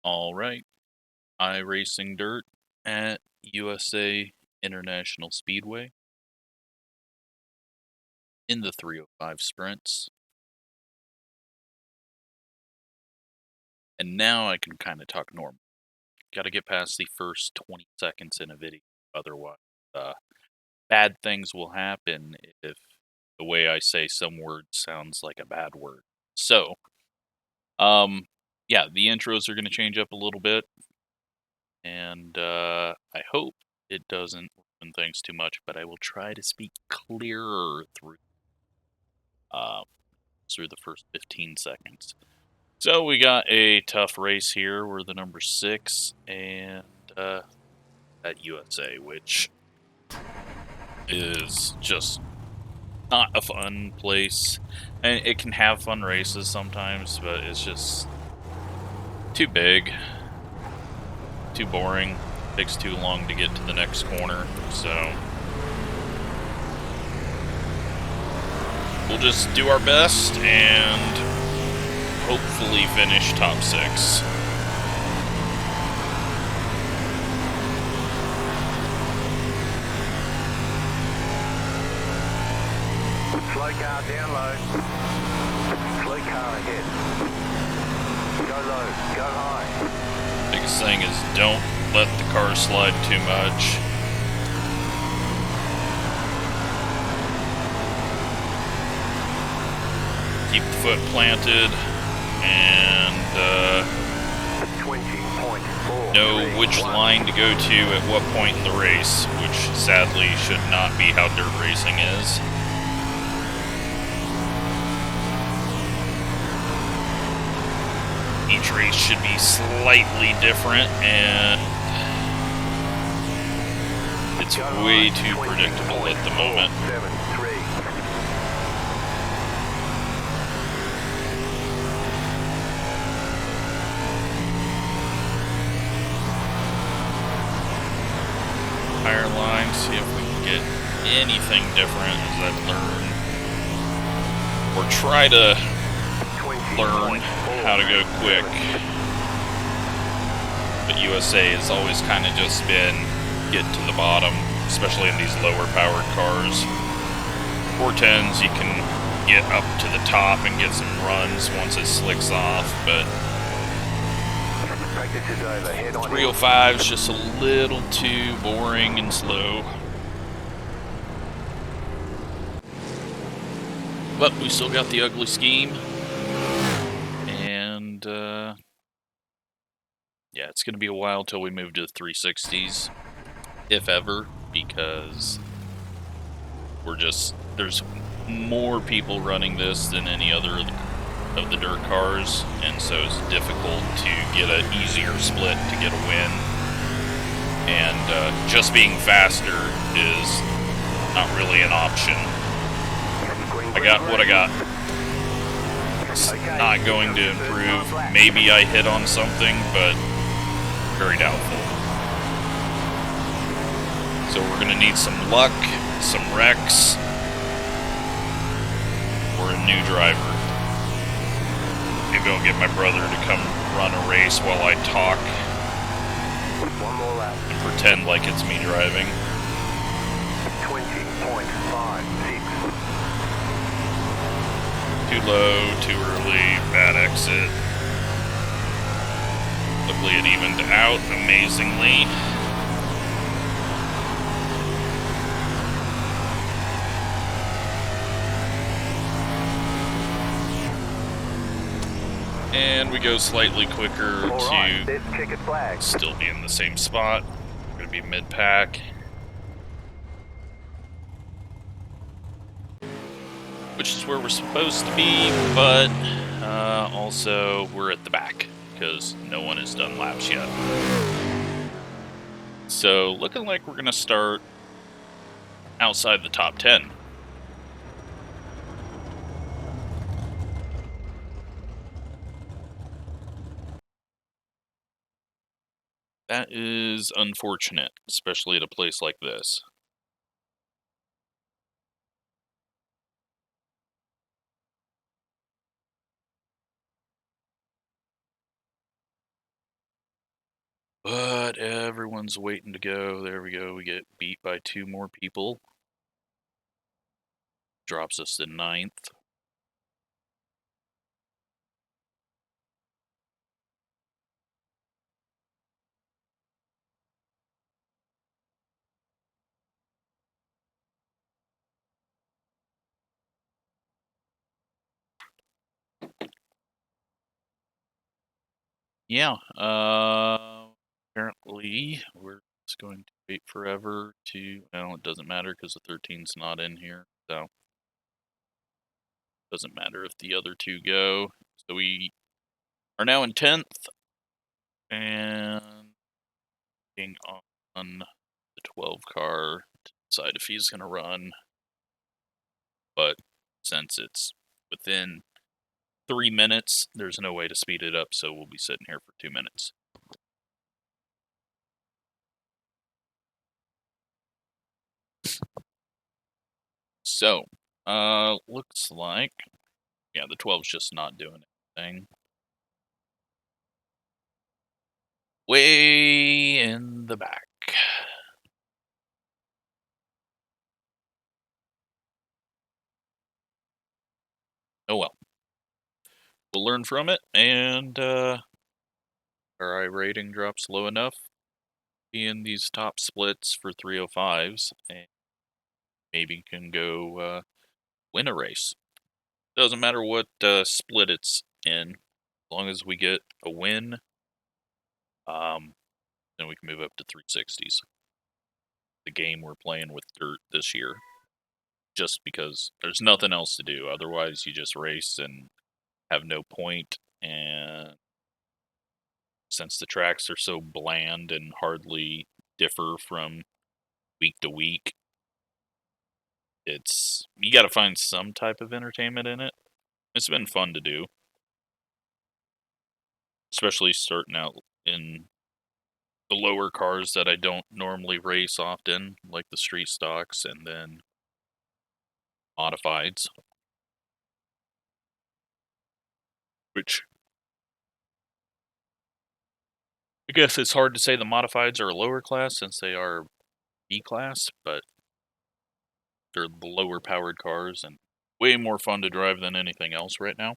All right, iRacing Dirt at USA International Speedway in the 305 sprints. And now I can kind of talk normal. Got to get past the first 20 seconds in a video, otherwise, bad things will happen if the way I say some word sounds like a bad word. So, yeah, the intros are going to change up a little bit, and I hope it doesn't ruin things too much, but I will try to speak clearer uh, through the first 15 seconds. So we got a tough race here. We're the number 6, and at USA, which is just not a fun place. And it can have fun races sometimes, but it's just too big, too boring, takes too long to get to the next corner, so we'll just do our best and hopefully finish top 6. Slow car down low. Slow car ahead. Go low, go high. Biggest thing is don't let the car slide too much. Keep the foot planted and know which line to go to at what point in the race, which sadly should not be how dirt racing is. Each race should be slightly different, and it's way too predictable at the moment. Higher line, see if we can get anything different as I learn, or try to learn how to go quick. But USA has always kind of just been get to the bottom, especially in these lower powered cars. 410s, you can get up to the top and get some runs once it slicks off, but 305 is just a little too boring and slow. But we still got the ugly scheme. And yeah, it's going to be a while till we move to the 360s, if ever, because there's more people running this than any other of the dirt cars, and so it's difficult to get an easier split to get a win. And just being faster is not really an option. I got what I got. It's not going to improve. Maybe I hit on something, but very doubtful. So we're going to need some luck, some wrecks, or a new driver. Maybe I'll get my brother to come run a race while I talk and pretend like it's me driving. 20.56. Too low, too early, bad exit. Luckily it evened out amazingly. And we go slightly quicker to still be in the same spot. We're going to be mid-pack. Which is where we're supposed to be, but also we're at the back because no one has done laps yet. So looking like we're going to start outside the top 10. That is unfortunate, especially at a place like this. But everyone's waiting to go. There we go. We get beat by 2 more people. Drops us to 9th. Yeah, apparently we're just going to wait forever to, well, it doesn't matter because the 13's not in here, so doesn't matter if the other 2 go. So we are now in 10th, and waiting on the 12 car to decide if he's going to run, but since it's within 3 minutes, there's no way to speed it up, so we'll be sitting here for 2 minutes. So, looks like, yeah, the 12's just not doing anything. Way in the back. Oh well. We'll learn from it, and our iRating drops low enough in these top splits for 305s, and maybe can go win a race. Doesn't matter what split it's in, as long as we get a win, then we can move up to 360s. The game we're playing with dirt this year, just because there's nothing else to do. Otherwise, you just race and have no point, and since the tracks are so bland and hardly differ from week to week, you got to find some type of entertainment in it. It's been fun to do, especially starting out in the lower cars that I don't normally race often, like the street stocks and then modifieds, which I guess it's hard to say the modifieds are a lower class since they are B class, but they're the lower powered cars and way more fun to drive than anything else right now.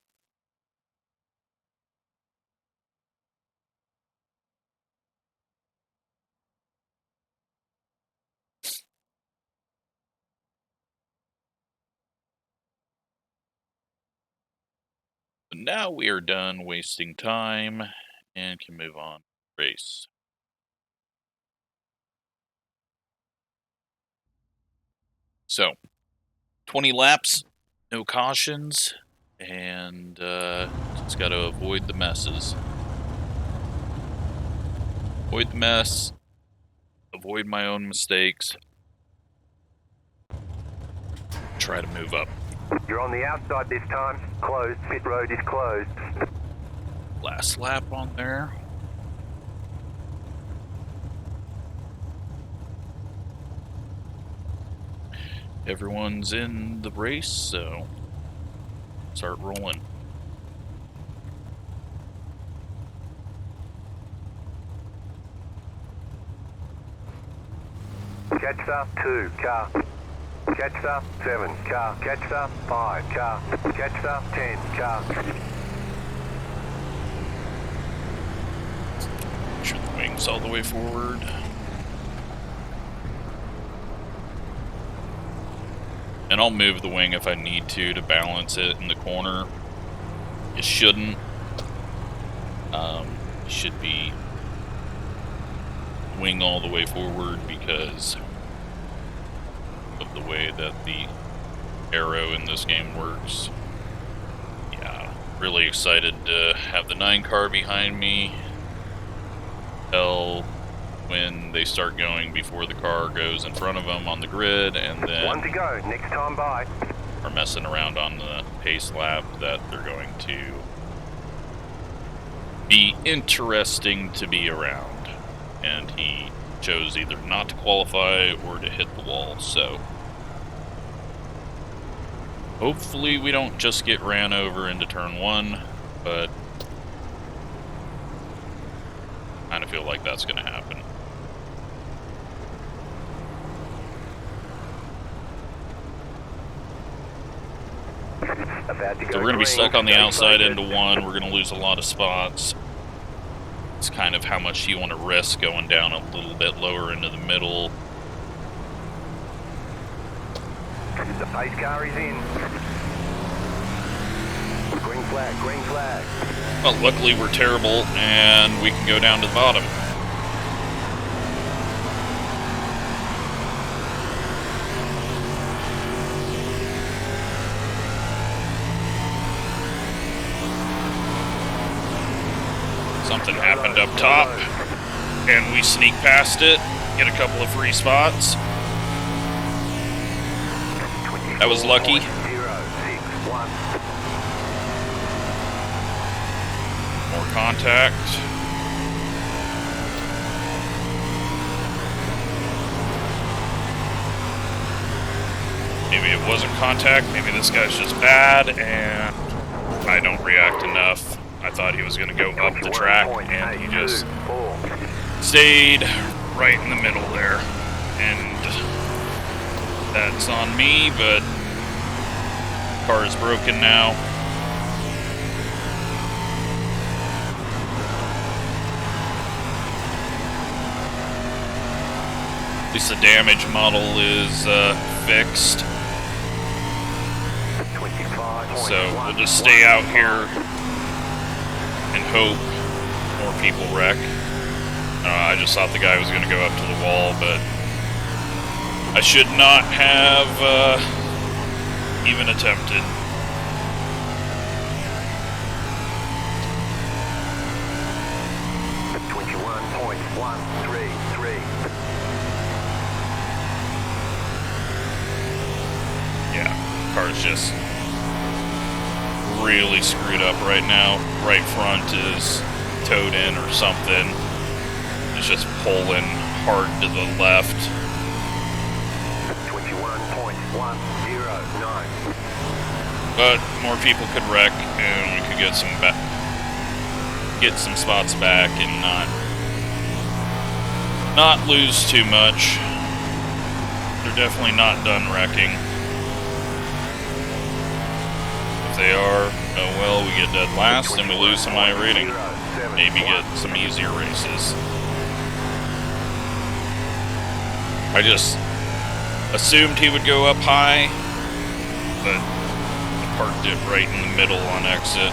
But now we are done wasting time and can move on to the race. So, 20 laps, no cautions, and just got to avoid the messes. Avoid the mess, avoid my own mistakes, try to move up. You're on the outside this time. Closed. Pit road is closed. Last lap on there. Everyone's in the race, so start rolling. Catcher 2 car. Catcher 7 car. Catcher 5 car. Catcher 10 car. Make sure the wing's all the way forward. And I'll move the wing if I need to balance it in the corner. It shouldn't. It should be wing all the way forward because of the way that the arrow in this game works. Yeah, really excited to have the 9 car behind me. Tell when they start going before the car goes in front of them on the grid, and then 1 to go, next time by. Are messing around on the pace lap that they're going to be interesting to be around. And he chose either not to qualify or to hit the wall, so hopefully we don't just get ran over into turn 1, but kind of feel like that's going to happen. So we're going to be stuck on the outside into one. We're going to lose a lot of spots. It's kind of how much you want to risk going down a little bit lower into the middle. The pace car is in. Green flag, green flag. Well, luckily we're terrible and we can go down to the bottom. Something happened up top, and we sneak past it, get a couple of free spots. That was lucky. More contact. Maybe it wasn't contact, maybe this guy's just bad, and I don't react enough. I thought he was going to go up the track, and he just stayed right in the middle there. And that's on me, but the car is broken now. At least the damage model is fixed. So we'll just stay out here and hope more people wreck. I just thought the guy was going to go up to the wall, but I should not have even attempted. Yeah, car's just really screwed up right now. Right front is towed in or something. It's just pulling hard to the left. 21.109. But more people could wreck, and we could get some spots back and not lose too much. They're definitely not done wrecking. If they are, oh well, we get dead last and we lose some iRating. Maybe get some easier races. I just assumed he would go up high, but I parked it right in the middle on exit.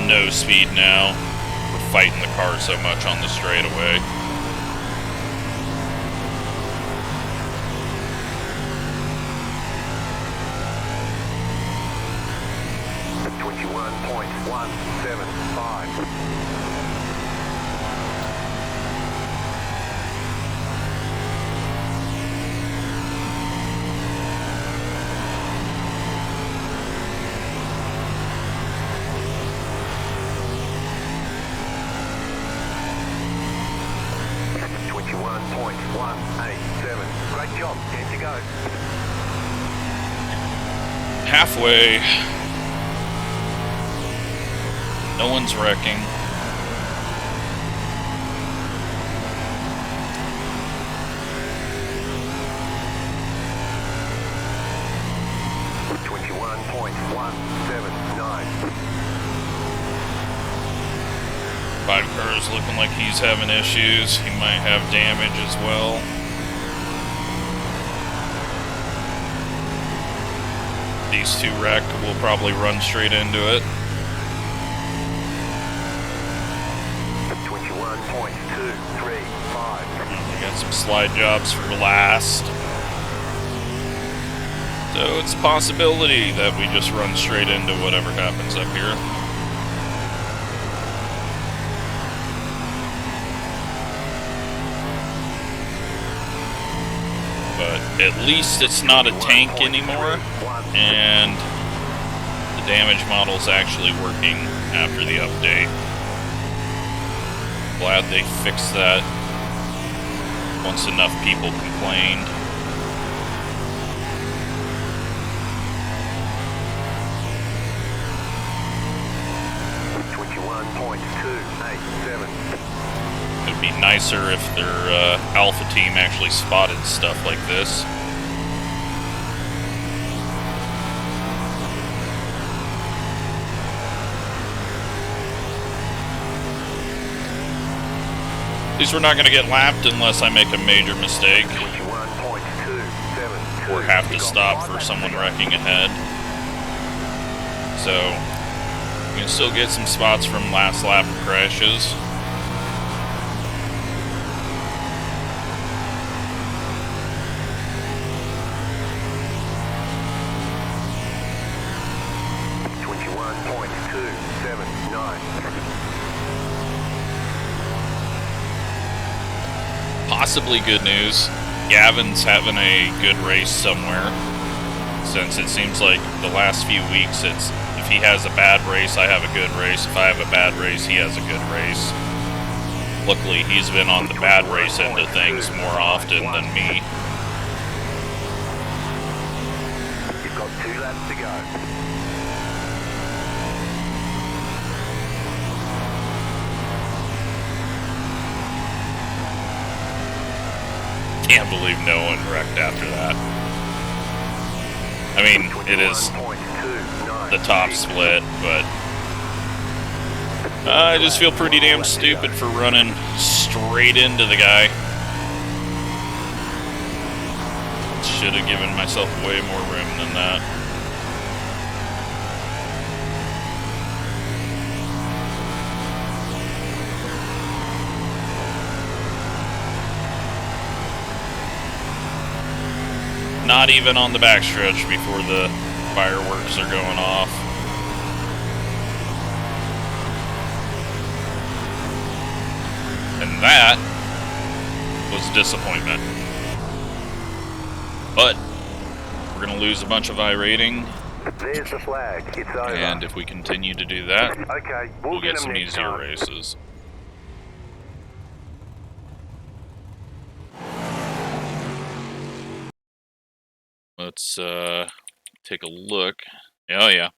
No speed now. We're fighting the car so much on the straightaway. Halfway. No one's wrecking. Five Car's looking like he's having issues. He might have damage as well. These two wreck will probably run straight into it. 21.235. We got some slide jobs for last. So it's a possibility that we just run straight into whatever happens up here. But at least it's not a tank anymore, and the damage model's actually working after the update. Glad they fixed that once enough people complained. It'd be nicer if their alpha team actually spotted stuff like this. At least we're not going to get lapped unless I make a major mistake. Or have to stop for someone wrecking ahead. So, you can still get some spots from last lap crashes. Possibly good news. Gavin's having a good race somewhere, since it seems like the last few weeks it's if he has a bad race, I have a good race. If I have a bad race, he has a good race. Luckily, he's been on the bad race end of things more often than me. You've got 2 laps to go. Can't believe no one wrecked after that. I mean, it is the top split, but I just feel pretty damn stupid for running straight into the guy. Should have given myself way more room than that. Not even on the backstretch before the fireworks are going off. And that was a disappointment. But we're going to lose a bunch of iRating. There's the flag. It's over. And if we continue to do that, okay, we'll get some next easier time. races. Let's take a look. Oh yeah.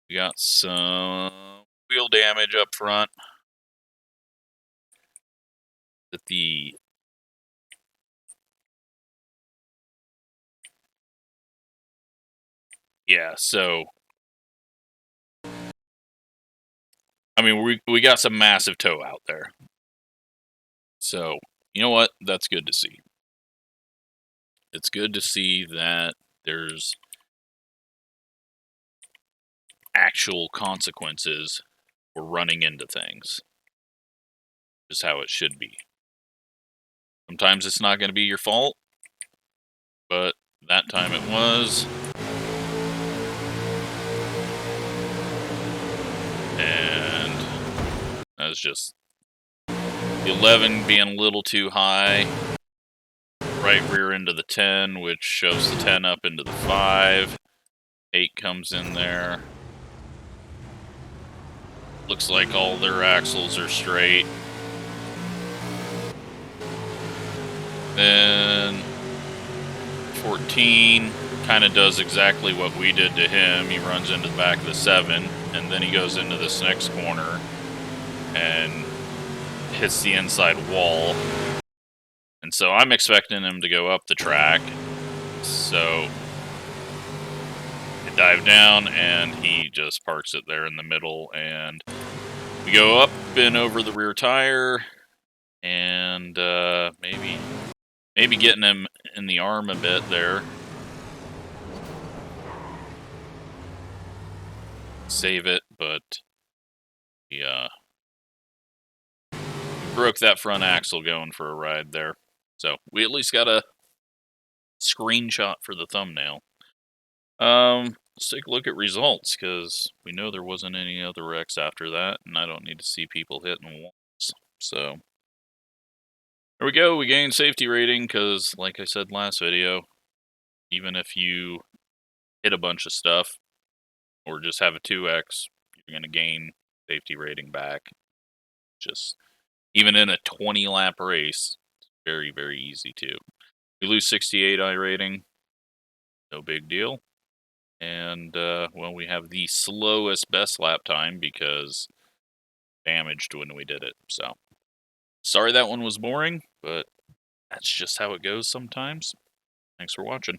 We got some wheel damage up front. That the yeah, so I mean we got some massive tow out there. So, you know what? That's good to see. It's good to see that there's actual consequences for running into things. Just how it should be. Sometimes it's not going to be your fault, but that time it was. And that was just the 11 being a little too high. Right rear into the 10, which shoves the 10 up into the 5. 8 comes in there. Looks like all their axles are straight. Then 14 kind of does exactly what we did to him. He runs into the back of the 7, and then he goes into this next corner and hits the inside wall. And so I'm expecting him to go up the track. So I dive down, and he just parks it there in the middle, and we go up and over the rear tire, and maybe getting him in the arm a bit there. Save it, but yeah, broke that front axle going for a ride there. So we at least got a screenshot for the thumbnail. Let's take a look at results, because we know there wasn't any other wrecks after that, and I don't need to see people hitting walls. So, there we go. We gained safety rating, because, like I said last video, even if you hit a bunch of stuff, or just have a 2x, you're going to gain safety rating back. Just, even in a 20-lap race, it's very, very easy to. We lose 68 iRating, no big deal. And, well, we have the slowest best lap time because damaged when we did it. So, sorry that one was boring, but that's just how it goes sometimes. Thanks for watching.